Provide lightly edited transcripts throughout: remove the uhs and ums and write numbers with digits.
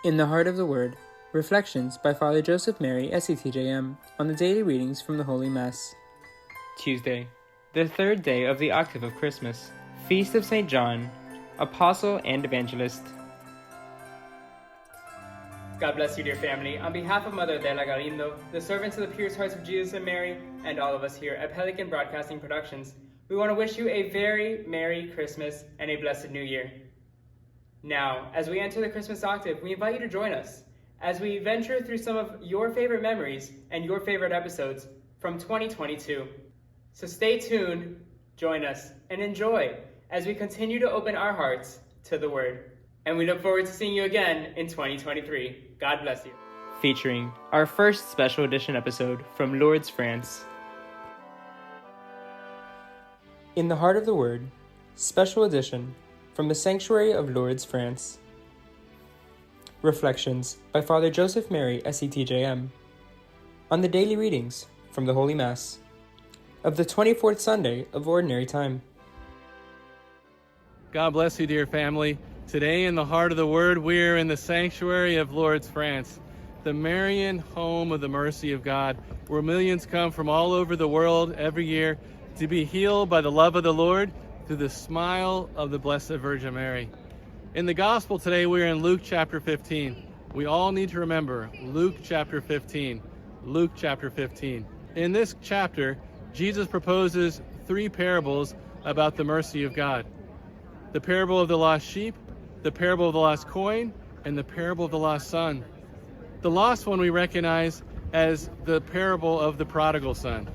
In the Heart of the Word, Reflections by Father Joseph Mary, SCTJM, on the daily readings from the Holy Mass. Tuesday, the third day of the Octave of Christmas, Feast of St. John, Apostle and Evangelist. God bless you, dear family. On behalf of Mother Adela Galindo, the servants of the Pierced Hearts of Jesus and Mary, and all of us here at Pelican Broadcasting Productions, we want to wish you a very Merry Christmas and a blessed New Year. Now, as we enter the Christmas Octave, we invite you to join us as we venture through some of your favorite memories and your favorite episodes from 2022. So stay tuned, join us, and enjoy as we continue to open our hearts to the Word. And we look forward to seeing you again in 2023. God bless you. Featuring our first special edition episode from Lourdes, France. In the Heart of the Word, special edition from the Sanctuary of Lourdes, France. Reflections by Father Joseph Mary, SCTJM, on the daily readings from the Holy Mass of the 24th Sunday of Ordinary Time. God bless you, dear family. Today in the Heart of the Word, we're in the Sanctuary of Lourdes, France, the Marian home of the mercy of God, where millions come from all over the world every year to be healed by the love of the Lord through the smile of the Blessed Virgin Mary. In the Gospel today, we're in Luke chapter 15. We all need to remember Luke chapter 15. Luke chapter 15. In this chapter, Jesus proposes three parables about the mercy of God. The parable of the lost sheep, the parable of the lost coin, and the parable of the lost son. The lost one we recognize as the parable of the prodigal son.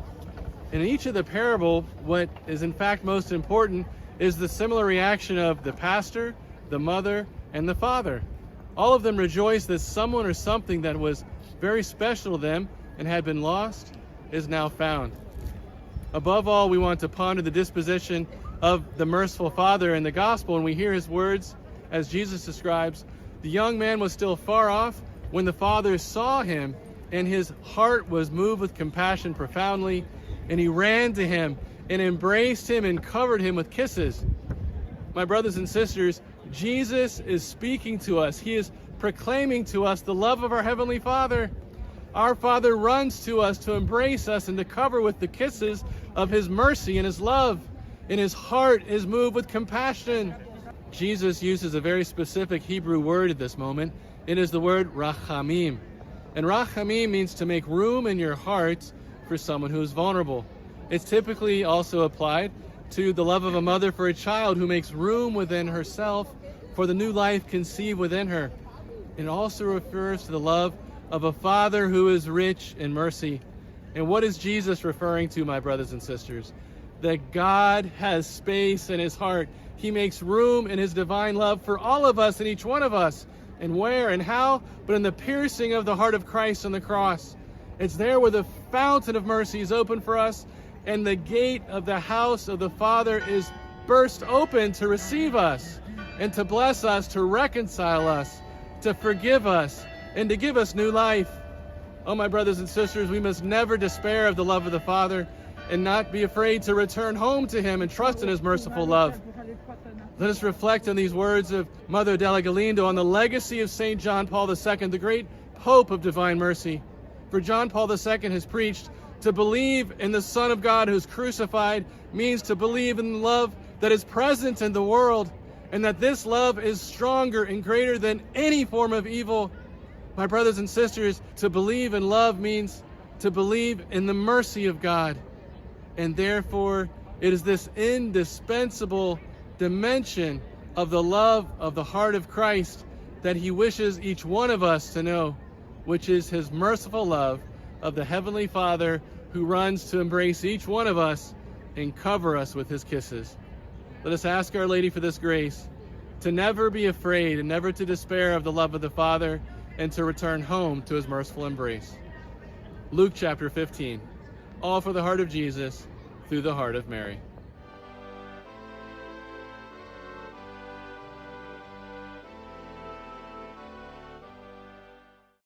In each of the parable, what is in fact most important is the similar reaction of the pastor, the mother, and the father. All of them rejoice that someone or something that was very special to them and had been lost is now found. Above all, we want to ponder the disposition of the merciful Father in the Gospel, and we hear his words as Jesus describes, the young man was still far off when the Father saw him, and his heart was moved with compassion profoundly, and he ran to him and embraced him and covered him with kisses. My brothers and sisters, Jesus is speaking to us. He is proclaiming to us the love of our Heavenly Father. Our Father runs to us to embrace us and to cover with the kisses of his mercy and his love. And his heart is moved with compassion. Jesus uses a very specific Hebrew word at this moment. It is the word rachamim. And rachamim means to make room in your heart for someone who is vulnerable. It's typically also applied to the love of a mother for a child who makes room within herself for the new life conceived within her. It also refers to the love of a father who is rich in mercy. And what is Jesus referring to, my brothers and sisters? That God has space in his heart. He makes room in his divine love for all of us and each one of us. And where and how? But in the piercing of the heart of Christ on the cross. It's there where the fountain of mercy is open for us, and the gate of the house of the Father is burst open to receive us, and to bless us, to reconcile us, to forgive us, and to give us new life. Oh, my brothers and sisters, we must never despair of the love of the Father, and not be afraid to return home to him and trust in his merciful love. Let us reflect on these words of Mother Adela Galindo on the legacy of St. John Paul II, the great Pope of divine mercy. For John Paul II has preached, to believe in the Son of God who is crucified means to believe in the love that is present in the world, and that this love is stronger and greater than any form of evil. My brothers and sisters, to believe in love means to believe in the mercy of God. And therefore, it is this indispensable dimension of the love of the heart of Christ that he wishes each one of us to know, which is his merciful love of the Heavenly Father who runs to embrace each one of us and cover us with his kisses. Let us ask Our Lady for this grace, to never be afraid and never to despair of the love of the Father, and to return home to his merciful embrace. Luke chapter 15. All for the heart of Jesus, through the heart of Mary.